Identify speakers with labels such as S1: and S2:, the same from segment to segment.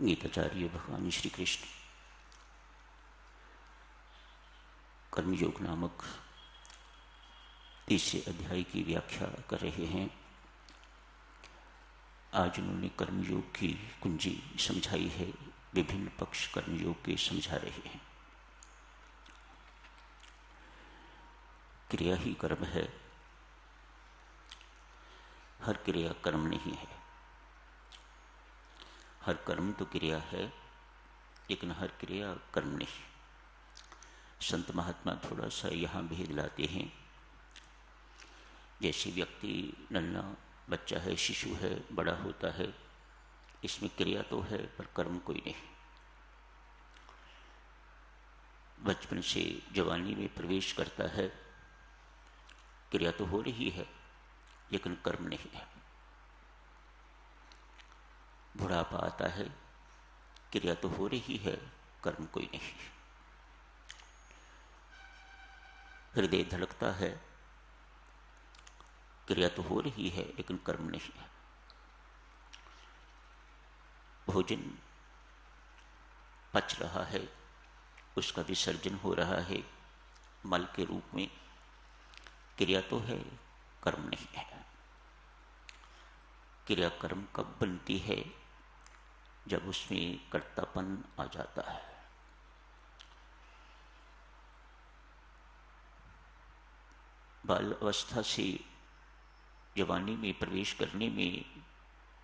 S1: गीताचार्य भगवान श्री कृष्ण कर्मयोग नामक तीसरे अध्याय की व्याख्या कर रहे हैं। आज उन्होंने कर्मयोग की कुंजी समझाई है, विभिन्न पक्ष कर्मयोग के समझा रहे हैं। क्रिया ही कर्म है, हर क्रिया कर्म नहीं है। हर कर्म तो क्रिया है, लेकिन हर क्रिया कर्म नहीं। संत महात्मा थोड़ा सा यहाँ भेद लाते हैं। जैसे व्यक्ति नन्हा बच्चा है, शिशु है, बड़ा होता है, इसमें क्रिया तो है पर कर्म कोई नहीं। बचपन से जवानी में प्रवेश करता है, क्रिया तो हो रही है लेकिन कर्म नहीं है। बुढ़ापा आता है, क्रिया तो हो रही है, कर्म कोई नहीं। हृदय धड़कता है, क्रिया तो हो रही है लेकिन कर्म नहीं है। भोजन पच रहा है, उसका विसर्जन हो रहा है मल के रूप में, क्रिया तो है, कर्म नहीं है। क्रिया कर्म कब बनती है? जब उसमें कर्तापन आ जाता है। बाल अवस्था से जवानी में प्रवेश करने में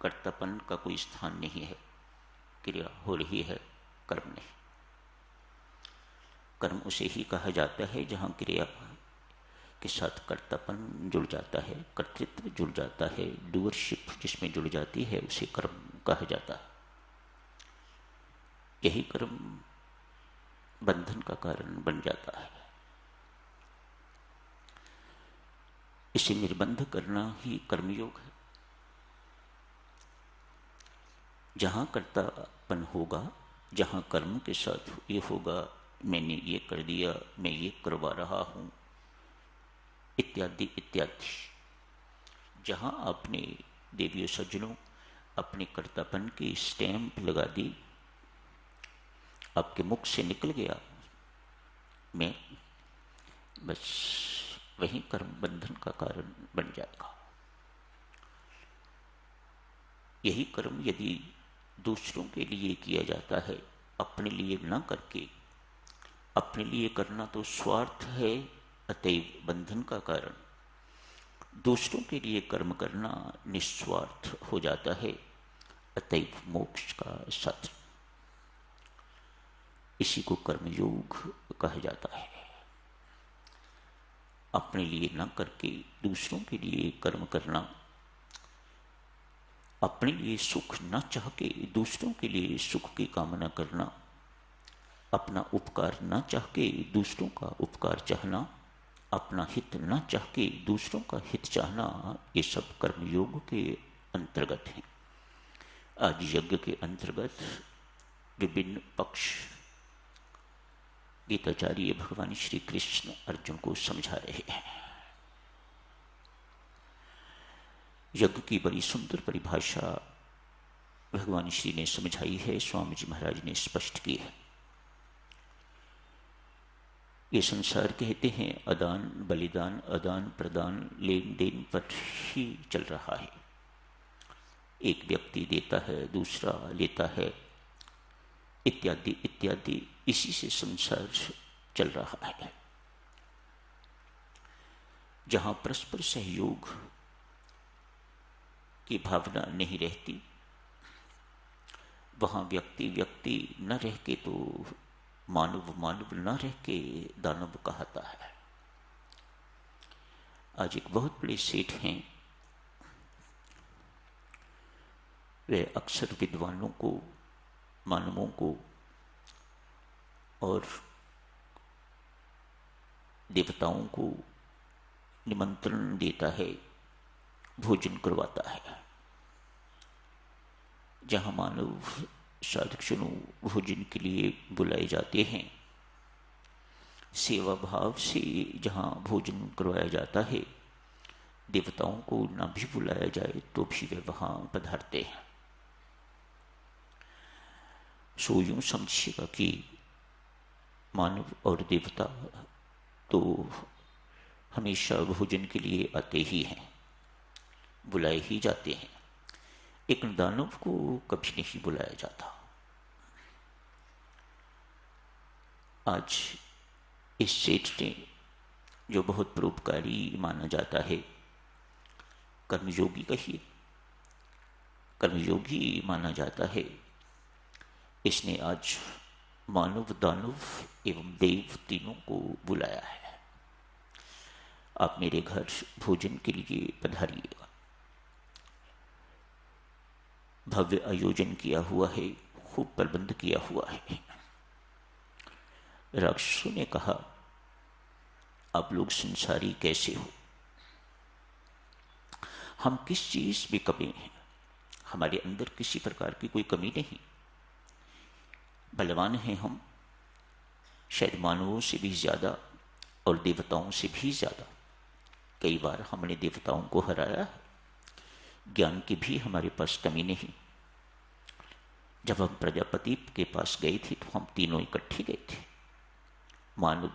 S1: कर्तापन का कोई स्थान नहीं है। क्रिया हो रही है, कर्म नहीं। कर्म उसे ही कहा जाता है जहाँ क्रिया के साथ कर्तापन जुड़ जाता है, कर्तृत्व जुड़ जाता है, डूअरशिप जिसमें जुड़ जाती है उसे कर्म कहा जाता है। यही कर्म बंधन का कारण बन जाता है। इसे निर्बंध करना ही कर्मयोग है। जहाँ कर्तापन होगा, जहाँ कर्म के साथ ये होगा, मैंने ये कर दिया, मैं ये करवा रहा हूँ, इत्यादि इत्यादि, जहाँ आपने देवियों सज्जनों अपने कर्तापन की स्टैंप लगा दी, आपके मुख से निकल गया मैं, बस वही कर्म बंधन का कारण बन जाएगा। यही कर्म यदि दूसरों के लिए किया जाता है, अपने लिए न करके, अपने लिए करना तो स्वार्थ है, अतएव बंधन का कारण। दूसरों के लिए कर्म करना निस्वार्थ हो जाता है, अतएव मोक्ष का साधन। इसी को कर्मयोग कहा जाता है। अपने लिए न करके दूसरों के लिए कर्म करना, अपने लिए सुख न चाह के दूसरों के लिए सुख की कामना करना, अपना उपकार न चाह के दूसरों का उपकार चाहना, अपना हित न चाह के दूसरों का हित चाहना, ये सब कर्मयोग के अंतर्गत हैं। आज यज्ञ के अंतर्गत विभिन्न पक्ष गीताचार्य भगवान श्री कृष्ण अर्जुन को समझा रहे हैं। यज्ञ की बड़ी सुंदर परिभाषा भगवान श्री ने समझाई है, स्वामी जी महाराज ने स्पष्ट की है। ये संसार कहते हैं आदान बलिदान, आदान प्रदान, लेन देन पर ही चल रहा है। एक व्यक्ति देता है, दूसरा लेता है, इत्यादि इत्यादि, इसी से संसार चल रहा है। जहां परस्पर सहयोग की भावना नहीं रहती, वहां व्यक्ति व्यक्ति न रह के तो मानव मानव न रह के दानव कहता है। आज एक बहुत बड़े सेठ हैं, वे अक्सर विद्वानों को, मानवों को और देवताओं को निमंत्रण देता है, भोजन करवाता है। जहाँ मानव साधकजनों भोजन के लिए बुलाए जाते हैं, सेवा भाव से जहाँ भोजन करवाया जाता है, देवताओं को न भी बुलाया जाए तो भी वे वहाँ पधारते हैं। सो यूं समझिएगा कि मानव और देवता तो हमेशा भोजन के लिए आते ही हैं, बुलाए ही जाते हैं। एक दानव को कभी नहीं बुलाया जाता। आज इस सेठ ने, जो बहुत परोपकारी माना जाता है, कर्मयोगी कहिए, कर्मयोगी माना जाता है, इसने आज मानव, दानव एवं देव तीनों को बुलाया है। आप मेरे घर भोजन के लिए पधारिएगा। भव्य आयोजन किया हुआ है, खूब प्रबंध किया हुआ है। राक्षसों ने कहा, आप लोग संसारी कैसे हो? हम किस चीज में कमी हैं? हमारे अंदर किसी प्रकार की कोई कमी नहीं। बलवान हैं हम, शायद मानवों से भी ज्यादा और देवताओं से भी ज्यादा। कई बार हमने देवताओं को हराया है। ज्ञान की भी हमारे पास कमी नहीं। जब हम प्रजापति के पास गए थे तो हम तीनों इकट्ठे गए थे, मानव,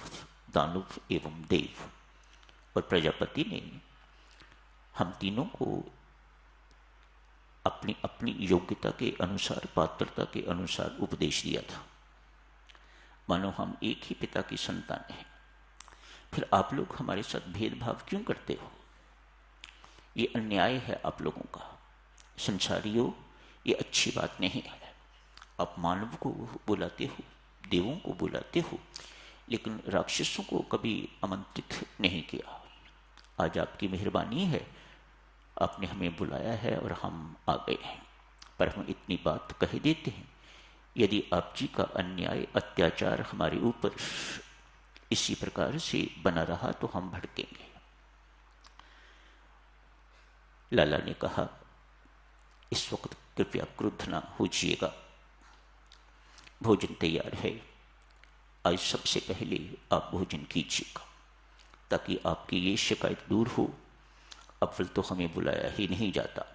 S1: दानव एवं देव। और प्रजापति ने हम तीनों को अपनी अपनी योग्यता के अनुसार, पात्रता के अनुसार उपदेश दिया था। मानो हम एक ही पिता की संतान हैं। फिर आप लोग हमारे साथ भेदभाव क्यों करते हो? ये अन्याय है आप लोगों का। संसारियों, ये अच्छी बात नहीं है। आप मानव को बुलाते हो, देवों को बुलाते हो, लेकिन राक्षसों को कभी आमंत्रित नहीं किया। आज आपकी मेहरबानी है, आपने हमें बुलाया है और हम आ गए हैं। पर हम इतनी बात कह देते हैं, यदि आप जी का अन्याय, अत्याचार हमारे ऊपर इसी प्रकार से बना रहा तो हम भड़केंगे। लाला ने कहा, इस वक्त कृपया क्रुद्ध ना होइएगा, भोजन तैयार है। आज सबसे पहले आप भोजन कीजिएगा ताकि आपकी ये शिकायत दूर हो। अव्वल तो हमें बुलाया ही नहीं जाता।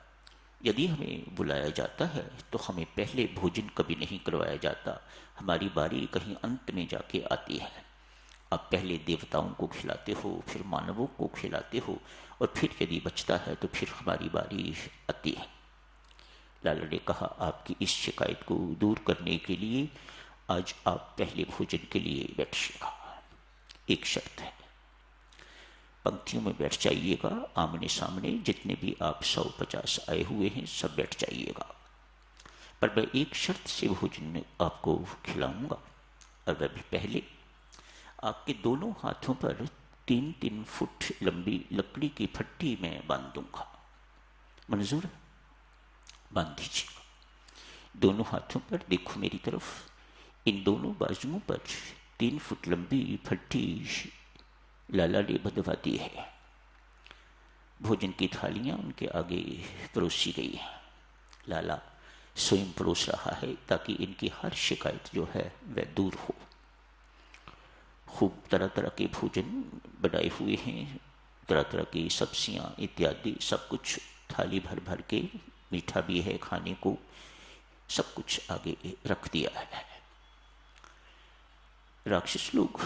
S1: यदि हमें बुलाया जाता है तो हमें पहले भोजन कभी नहीं करवाया जाता। हमारी बारी कहीं अंत में जाके आती है। आप पहले देवताओं को खिलाते हो, फिर मानवों को खिलाते हो, और फिर यदि बचता है तो फिर हमारी बारी आती है। लाला ने कहा, आपकी इस शिकायत को दूर करने के लिए आज आप पहले भोजन के लिए बैठिएगा। एक शर्त है, पंक्तियों में बैठ जाइएगा, आमने सामने। जितने भी आप 150 आए हुए हैं सब बैठ जाइएगा। पर मैं एक शर्त से भोजन आपको खिलाऊंगा, और वह भी पहले आपके दोनों हाथों पर 3-3 फुट लंबी लकड़ी की फट्टी में बांध दूंगा। मंजूर है? बांध दीजिएगा। दोनों हाथों पर देखो मेरी तरफ। इन दोनों बाजुओं पर 3 फुट लंबी फट्टी लाला ने बंधवा दी है। भोजन की थालियां उनके आगे परोसी गई हैं। लाला स्वयं परोस रहा है ताकि इनकी हर शिकायत जो है वह दूर हो। खूब तरह तरह के भोजन बनाए हुए हैं, तरह तरह की सब्जियां इत्यादि, सब कुछ थाली भर भर के। मीठा भी है खाने को, सब कुछ आगे रख दिया है। राक्षस लोग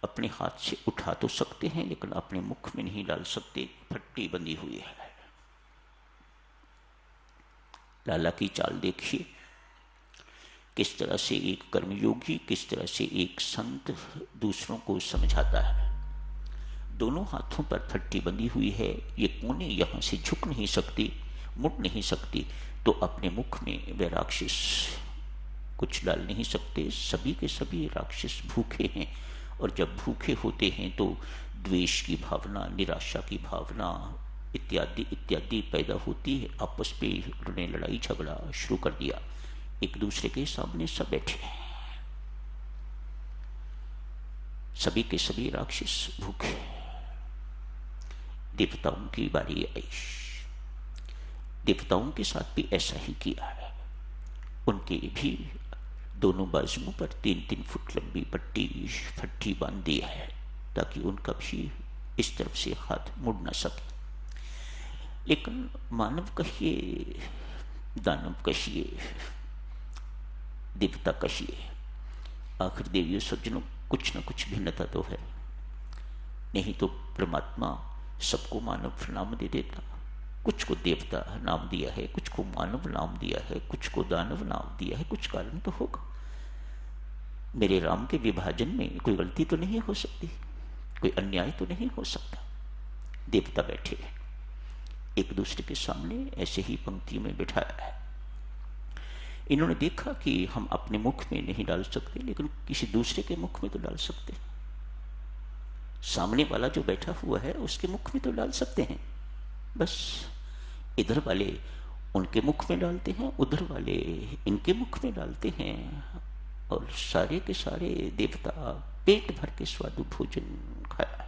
S1: अपने हाथ से उठा तो सकते हैं लेकिन अपने मुख में नहीं डाल सकते, फट्टी बंधी हुई है। लाला की चाल देखिए, किस तरह से एक कर्मयोगी, किस तरह से एक संत दूसरों को समझाता है। दोनों हाथों पर फट्टी बंधी हुई है। ये कोने यहां से झुक नहीं सकती, मुड़ नहीं सकती, तो अपने मुख में वे राक्षस कुछ डाल नहीं सकते। सभी के सभी राक्षस भूखे हैं, और जब भूखे होते हैं तो द्वेष की भावना, निराशा की भावना इत्यादि इत्यादि पैदा होती है। आपस में उन्होंने लड़ाई झगड़ा शुरू कर दिया। एक दूसरे के सामने सब बैठे हैं, सभी के सभी राक्षस भूखे। देवताओं की बारी आई। देवताओं के साथ भी ऐसा ही किया है। उनके भी दोनों बाजुओं पर 3-3 फुट लंबी फट्टी बांध दी है ताकि उनका भी इस तरफ से हाथ मुड़ ना सके। लेकिन मानव कहिए, दानव कहिए, देवता कहिए, आखिर देवियों सज्जनों कुछ न कुछ भिन्नता तो है, नहीं तो परमात्मा सबको मानव नाम दे देता। कुछ को देवता नाम दिया है, कुछ को मानव नाम दिया है, कुछ को दानव नाम दिया है, कुछ कारण तो होगा। मेरे राम के विभाजन में कोई गलती तो नहीं हो सकती, कोई अन्याय तो नहीं हो सकता। देवता बैठे हैं एक दूसरे के सामने, ऐसे ही पंक्ति में बिठाया है। इन्होंने देखा कि हम अपने मुख में नहीं डाल सकते, लेकिन किसी दूसरे के मुख में तो डाल सकते हैं। सामने वाला जो बैठा हुआ है उसके मुख में तो डाल सकते हैं। बस इधर वाले उनके मुख में डालते हैं, उधर वाले इनके मुख में डालते हैं, और सारे के सारे देवता पेट भर के स्वादु भोजन खाया।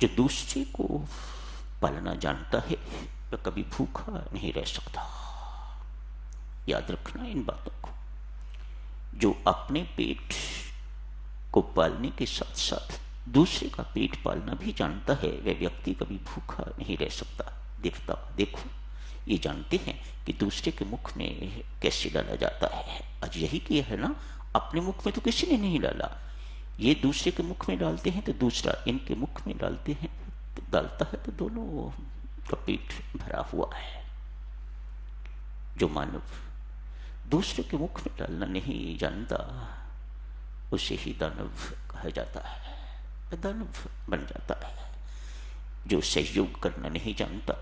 S1: जो दूसरे को पालना जानता है वह कभी भूखा नहीं रह सकता। याद रखना इन बातों को। जो अपने पेट को पालने के साथ साथ दूसरे का पेट पालना भी जानता है, वह व्यक्ति कभी भूखा नहीं रह सकता। देवता देखो ये जानते हैं कि दूसरे के मुख में कैसे डाला जाता है। आज यही किया है ना, अपने मुख में तो किसी ने नहीं डाला, ये दूसरे के मुख में डालते हैं तो दूसरा इनके मुख में डालते हैं, तो डालता है तो दोनों का पेट भरा हुआ है। जो मानव दूसरे के मुख में डालना नहीं जानता उसे ही दानव कहा जाता है, दानव बन जाता है। जो सहयोग करना नहीं जानता,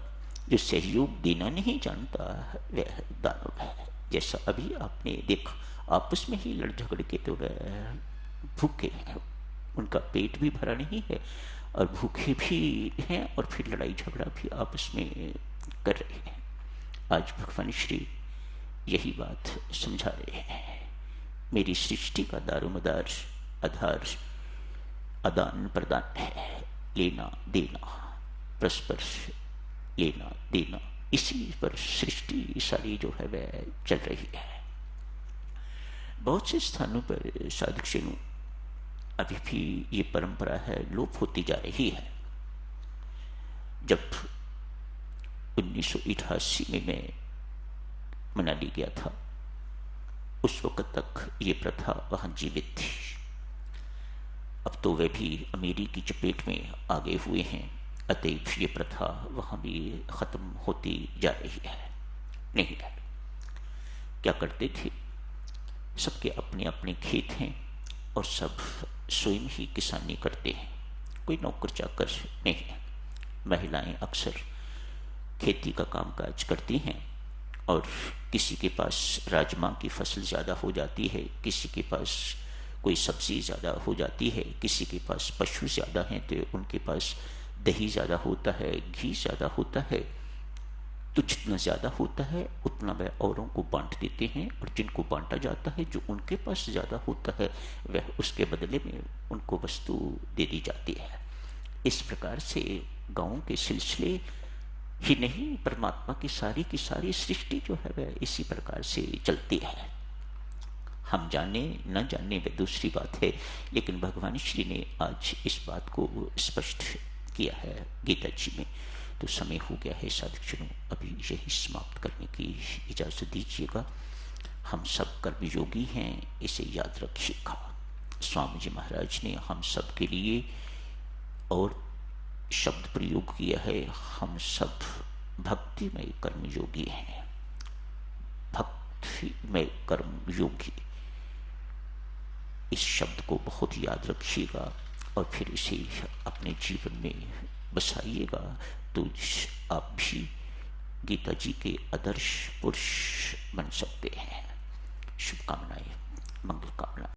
S1: जो सहयोग देना नहीं जानता, वह दानव है। जैसा अभी आपने देखा, आपस में ही लड़ झगड़ के तो वह भूखे हैं, उनका पेट भी भरा नहीं है और भूखे भी हैं, और फिर लड़ाई झगड़ा भी आपस में कर रहे हैं। आज भगवान श्री यही बात समझा रहे हैं। मेरी सृष्टि का दारोमदार आधार आदान प्रदान है, लेना देना, परस्पर लेना देना, इसी पर सृष्टि सारी जो है वह चल रही है। बहुत से स्थानों पर साधुक्षणु अभी भी ये परंपरा है लोप होती जा रही है। जब 1988 में मैं मनाली गया था, उस वक्त तक ये प्रथा वहां जीवित थी। अब तो वे भी अमीरी की चपेट में आ गए हुए हैं, अतएव ये प्रथा वहां भी खत्म होती जा रही है। नहीं है, क्या करते थे, सबके अपने अपने खेत हैं और सब स्वयं ही किसानी करते हैं, कोई नौकर चाकर नहीं है। महिलाएं अक्सर खेती का कामकाज करती हैं, और किसी के पास राजमा की फसल ज़्यादा हो जाती है, किसी के पास कोई सब्ज़ी ज़्यादा हो जाती है, किसी के पास पशु ज़्यादा हैं तो उनके पास दही ज़्यादा होता है, घी ज़्यादा होता है। तो जितना ज़्यादा होता है उतना वह औरों को बांट देते हैं, और जिनको बांटा जाता है, जो उनके पास ज़्यादा होता है, वह उसके बदले में उनको वस्तु दे दी जाती है। इस प्रकार से गाँव के सिलसिले ही नहीं, परमात्मा की सारी सृष्टि जो है वह इसी प्रकार से चलती है। हम जाने न जाने वह दूसरी बात है, लेकिन भगवान श्री ने आज इस बात को स्पष्ट किया है गीता जी में। तो समय हो गया है साधुक्षणों, अभी यही समाप्त करने की इजाज़त दीजिएगा। हम सब कर्मयोगी हैं, इसे याद रखिएगा। स्वामी जी महाराज ने हम सब के लिए और शब्द प्रयोग किया है, हम सब भक्तिमय कर्मयोगी हैं। भक्तिमय कर्मयोगी, इस शब्द को बहुत याद रखिएगा और फिर इसे अपने जीवन में बसाइएगा, तो आप भी गीता जी के आदर्श पुरुष बन सकते हैं। शुभकामनाएं, मंगल कामना।